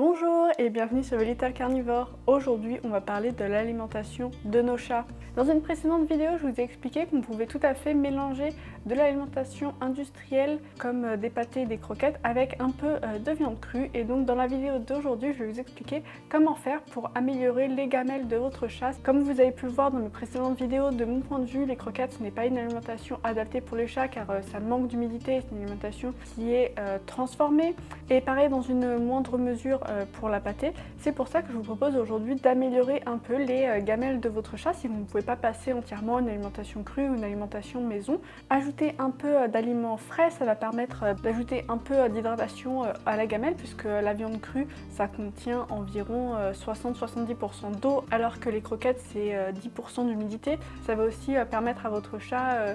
Bonjour et bienvenue sur Little Carnivore. Aujourd'hui, on va parler de l'alimentation de nos chats. Dans une précédente vidéo, je vous ai expliqué qu'on pouvait tout à fait mélanger de l'alimentation industrielle comme des pâtés et des croquettes avec un peu de viande crue. Et donc dans la vidéo d'aujourd'hui, je vais vous expliquer comment faire pour améliorer les gamelles de votre chat. Comme vous avez pu le voir dans mes précédentes vidéos, de mon point de vue, les croquettes, ce n'est pas une alimentation adaptée pour les chats car ça manque d'humidité, c'est une alimentation qui est transformée. Et pareil dans une moindre mesure pour la pâtée. C'est pour ça que je vous propose aujourd'hui d'améliorer un peu les gamelles de votre chat si vous ne pouvez pas passer entièrement à une alimentation crue ou une alimentation maison. Ajouter un peu d'aliments frais, ça va permettre d'ajouter un peu d'hydratation à la gamelle puisque la viande crue, ça contient environ 60-70% d'eau alors que les croquettes, c'est 10% d'humidité. Ça va aussi permettre à votre chat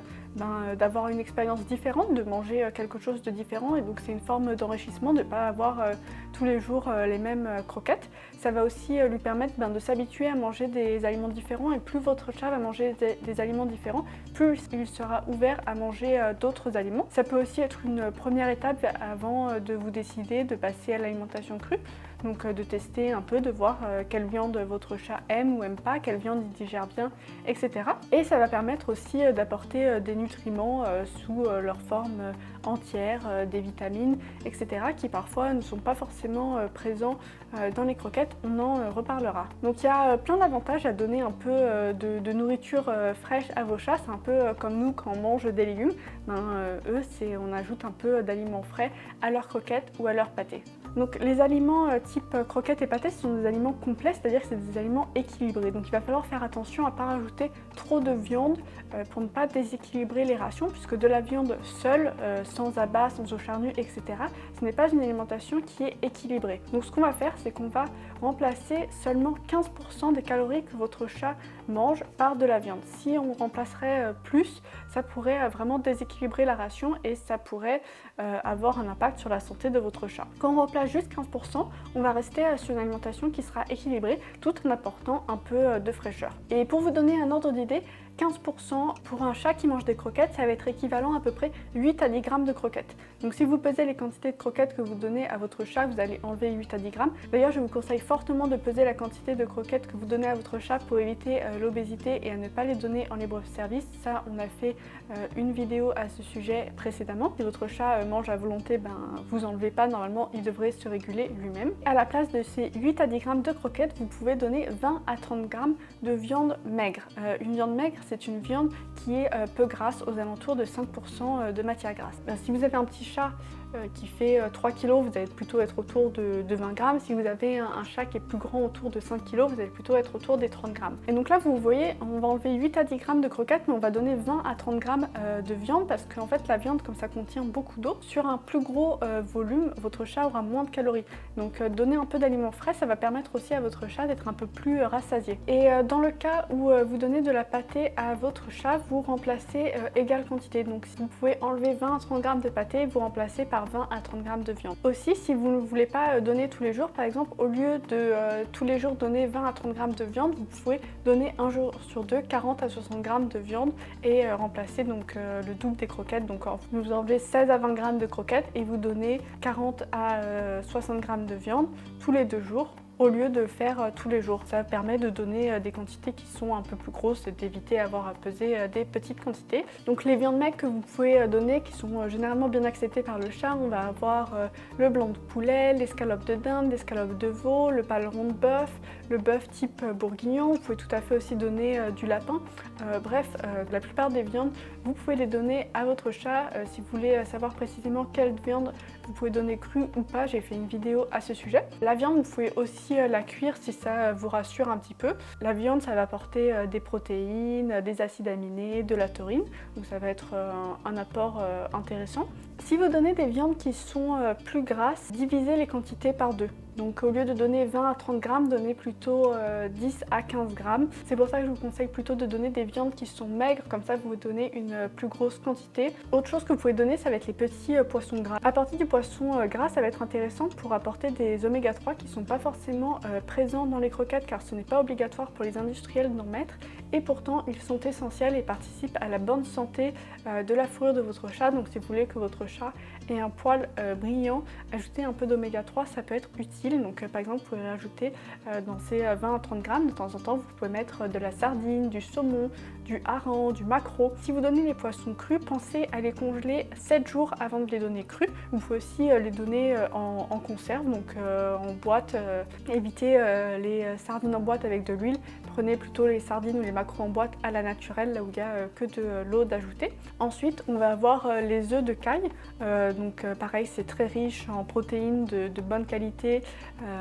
d'avoir une expérience différente, de manger quelque chose de différent et donc c'est une forme d'enrichissement de ne pas avoir tous les jours les mêmes croquettes. Ça va aussi lui permettre de s'habituer à manger des aliments différents et plus votre chat va manger des aliments différents, plus il sera ouvert à manger d'autres aliments. Ça peut aussi être une première étape avant de vous décider de passer à l'alimentation crue. Donc de tester un peu, de voir quelle viande votre chat aime ou aime pas, quelle viande il digère bien, etc. Et ça va permettre aussi d'apporter des nutriments sous leur forme entière, des vitamines, etc. qui parfois ne sont pas forcément présents dans les croquettes, on en reparlera. Donc il y a plein d'avantages à donner un peu de nourriture fraîche à vos chats, c'est un peu comme nous quand on mange des légumes, eux on ajoute un peu d'aliments frais à leurs croquettes ou à leurs pâtés. Donc les aliments type croquettes et pâtés, ce sont des aliments complets, c'est-à-dire que c'est des aliments équilibrés. Donc il va falloir faire attention à ne pas rajouter trop de viande pour ne pas déséquilibrer les rations, puisque de la viande seule, sans abats, sans eau charnue, etc., ce n'est pas une alimentation qui est équilibrée. Donc ce qu'on va faire, c'est qu'on va remplacer seulement 15% des calories que votre chat mange par de la viande. Si on remplacerait plus, ça pourrait vraiment déséquilibrer la ration et ça pourrait avoir un impact sur la santé de votre chat. Quand on remplace juste 15%, on va rester sur une alimentation qui sera équilibrée tout en apportant un peu de fraîcheur. Et pour vous donner un ordre d'idée, 15% pour un chat qui mange des croquettes, ça va être équivalent à peu près 8 à 10 grammes de croquettes. Donc si vous pesez les quantités de croquettes que vous donnez à votre chat, vous allez enlever 8 à 10 grammes. D'ailleurs, je vous conseille fortement de peser la quantité de croquettes que vous donnez à votre chat pour éviter l'obésité et à ne pas les donner en libre service. Ça, on a fait une vidéo à ce sujet précédemment. Si votre chat mange à volonté, vous enlevez pas, normalement il devrait se réguler lui-même. À la place de ces 8 à 10 grammes de croquettes, vous pouvez donner 20 à 30 grammes de viande maigre. Une viande maigre, c'est une viande qui est peu grasse, aux alentours de 5% de matière grasse. Si vous avez un petit chat qui fait 3 kg, vous allez plutôt être autour de 20 grammes. Si vous avez un chat qui est plus grand, autour de 5 kg, vous allez plutôt être autour des 30 grammes. Et donc là, vous voyez, on va enlever 8 à 10 grammes de croquettes, mais on va donner 20 à 30 grammes de viande parce qu'en fait, la viande, comme ça contient beaucoup d'eau, sur un plus gros volume, votre chat aura moins de calories. Donc donner un peu d'aliments frais, ça va permettre aussi à votre chat d'être un peu plus rassasié. Et dans le cas où vous donnez de la pâtée à votre chat, vous remplacez égale quantité. Donc si vous pouvez enlever 20 à 30 grammes de pâtée, vous remplacez par 20 à 30 grammes de viande. Aussi, si vous ne voulez pas donner tous les jours, par exemple, au lieu de tous les jours donner 20 à 30 grammes de viande, vous pouvez donner un jour sur deux 40 à 60 grammes de viande et remplacer donc le double des croquettes. Donc vous enlevez 16 à 20 grammes de croquettes et vous donnez 40 à 60 grammes de viande tous les 2 jours. Au lieu de faire tous les jours. Ça permet de donner des quantités qui sont un peu plus grosses et d'éviter d'avoir à peser des petites quantités. Donc les viandes maigres que vous pouvez donner, qui sont généralement bien acceptées par le chat, on va avoir le blanc de poulet, l'escalope de dinde, l'escalope de veau, le paleron de bœuf, le bœuf type bourguignon. Vous pouvez tout à fait aussi donner du lapin. Bref, la plupart des viandes, vous pouvez les donner à votre chat. Si vous voulez savoir précisément quelle viande vous pouvez donner crue ou pas, j'ai fait une vidéo à ce sujet. La viande, vous pouvez aussi la cuire si ça vous rassure un petit peu. La viande, ça va apporter des protéines, des acides aminés, de la taurine, donc ça va être un apport intéressant. Si vous donnez des viandes qui sont plus grasses, divisez les quantités par 2. Donc au lieu de donner 20 à 30 grammes, donnez plutôt 10 à 15 grammes. C'est pour ça que je vous conseille plutôt de donner des viandes qui sont maigres, comme ça vous donnez une plus grosse quantité. Autre chose que vous pouvez donner, ça va être les petits poissons gras. À partir du poisson gras, ça va être intéressant pour apporter des oméga 3 qui ne sont pas forcément présents dans les croquettes car ce n'est pas obligatoire pour les industriels d'en mettre. Et pourtant, ils sont essentiels et participent à la bonne santé de la fourrure de votre chat. Donc si vous voulez que votre chat ait un poil brillant, ajouter un peu d'oméga 3, ça peut être utile. versatile. Donc par exemple, vous pouvez rajouter dans ces 20 à 30 grammes, de temps en temps, vous pouvez mettre de la sardine, du saumon, du hareng, du maquereau. Si vous donnez les poissons crus, pensez à les congeler 7 jours avant de les donner crus. Vous pouvez aussi les donner en conserve, donc en boîte. Évitez les sardines en boîte avec de l'huile. Prenez plutôt les sardines ou les maquereaux en boîte à la naturelle, là où il n'y a que de l'eau d'ajouter. Ensuite, on va avoir les œufs de caille. Pareil, c'est très riche en protéines de bonne qualité,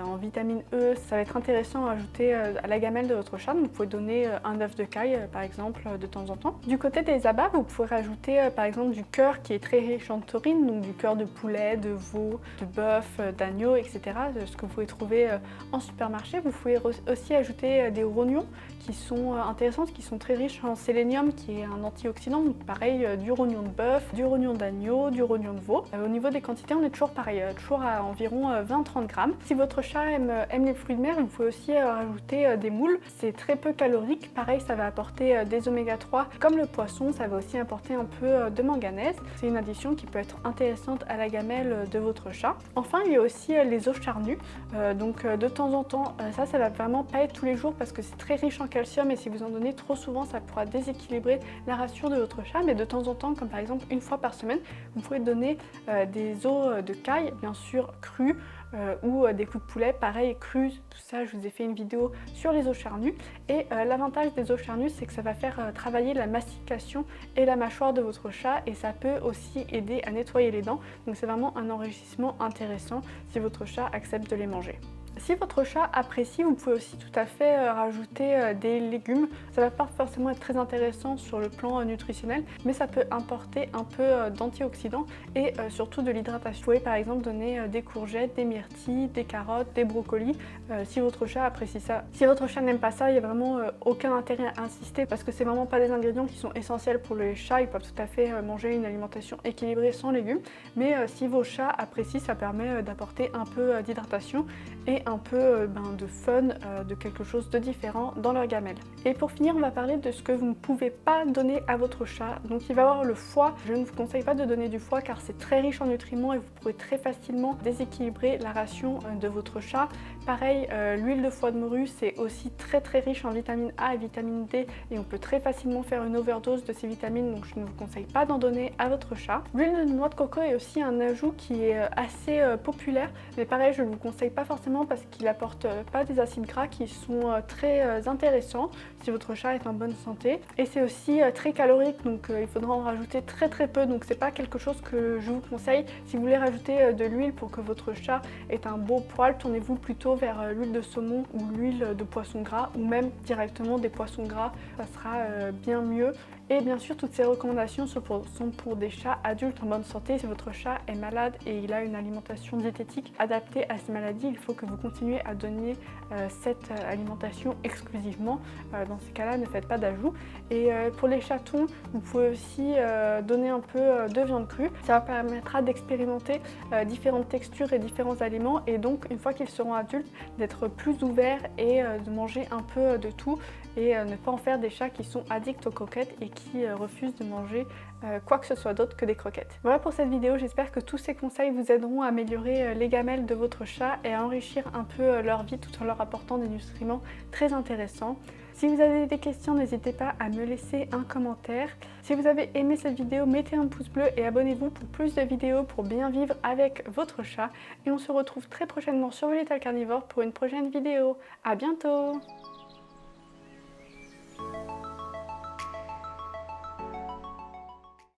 en vitamine E. Ça va être intéressant à ajouter à la gamelle de votre chat. Donc, vous pouvez donner un œuf de caille, par exemple, de temps en temps. Du côté des abats, vous pouvez rajouter par exemple du cœur qui est très riche en taurine, donc du cœur de poulet, de veau, de bœuf, d'agneau, etc. Ce que vous pouvez trouver en supermarché. Vous pouvez aussi ajouter des rognons qui sont intéressantes, qui sont très riches en sélénium, qui est un antioxydant. Donc pareil, du rognon de bœuf, du rognon d'agneau, du rognon de veau. Au niveau des quantités, on est toujours pareil, toujours à environ 20-30 grammes. Si votre chat aime les fruits de mer, vous pouvez aussi rajouter des moules. C'est très peu calorique. Pareil, ça va apporter des oméga 3 comme le poisson. Ça va aussi apporter un peu de manganèse. C'est une addition qui peut être intéressante à la gamelle de votre chat. Enfin, il y a aussi les os charnus. De temps en temps, ça va vraiment pas être tous les jours parce que c'est très riche en calcium et si vous en donnez trop souvent, ça pourra déséquilibrer la ration de votre chat. Mais de temps en temps, comme par exemple une fois par semaine, vous pouvez donner des os de caille, bien sûr crus, ou des coups de poulet, pareil, crus, tout ça, je vous ai fait une vidéo sur les os charnus. Et l'avantage des os charnus, c'est que ça va faire travailler la mastication et la mâchoire de votre chat et ça peut aussi aider à nettoyer les dents. Donc c'est vraiment un enrichissement intéressant si votre chat accepte de les manger. Si votre chat apprécie, vous pouvez aussi tout à fait rajouter des légumes. Ça va pas forcément être très intéressant sur le plan nutritionnel, mais ça peut apporter un peu d'antioxydants et surtout de l'hydratation. Vous pouvez par exemple donner des courgettes, des myrtilles, des carottes, des brocolis, si votre chat apprécie ça. Si votre chat n'aime pas ça, il n'y a vraiment aucun intérêt à insister parce que c'est vraiment pas des ingrédients qui sont essentiels pour les chats. Ils peuvent tout à fait manger une alimentation équilibrée sans légumes, mais si vos chats apprécient, ça permet d'apporter un peu d'hydratation et un peu de fun, de quelque chose de différent dans leur gamelle. Et pour finir, on va parler de ce que vous ne pouvez pas donner à votre chat. Donc il va y avoir le foie. Je ne vous conseille pas de donner du foie car c'est très riche en nutriments et vous pourrez très facilement déséquilibrer la ration de votre chat. Pareil, l'huile de foie de morue, c'est aussi très riche en vitamine A et vitamine D et on peut très facilement faire une overdose de ces vitamines, donc je ne vous conseille pas d'en donner à votre chat. L'huile de noix de coco est aussi un ajout qui est assez populaire, mais pareil, je ne vous conseille pas forcément parce qu'il apporte pas des acides gras qui sont très intéressants si votre chat est en bonne santé. Et c'est aussi très calorique, donc il faudra en rajouter très peu, donc c'est pas quelque chose que je vous conseille. Si vous voulez rajouter de l'huile pour que votre chat ait un beau poil, tournez-vous plutôt vers l'huile de saumon ou l'huile de poisson gras ou même directement des poissons gras, ça sera bien mieux. Et bien sûr, toutes ces recommandations sont pour des chats adultes en bonne santé. Si votre chat est malade et il a une alimentation diététique adaptée à ces maladies, il faut que vous continuez à donner cette alimentation exclusivement. Dans ces cas-là, ne faites pas d'ajout. Et pour les chatons, vous pouvez aussi donner un peu de viande crue. Ça permettra d'expérimenter différentes textures et différents aliments et donc, une fois qu'ils seront adultes, d'être plus ouverts et de manger un peu de tout et ne pas en faire des chats qui sont addicts aux croquettes et qui refusent de manger quoi que ce soit d'autre que des croquettes. Voilà pour cette vidéo, j'espère que tous ces conseils vous aideront à améliorer les gamelles de votre chat et à enrichir un peu leur vie tout en leur apportant des nutriments très intéressants. Si vous avez des questions, n'hésitez pas à me laisser un commentaire. Si vous avez aimé cette vidéo, mettez un pouce bleu et abonnez-vous pour plus de vidéos pour bien vivre avec votre chat. Et on se retrouve très prochainement sur Little Carnivore pour une prochaine vidéo. À bientôt!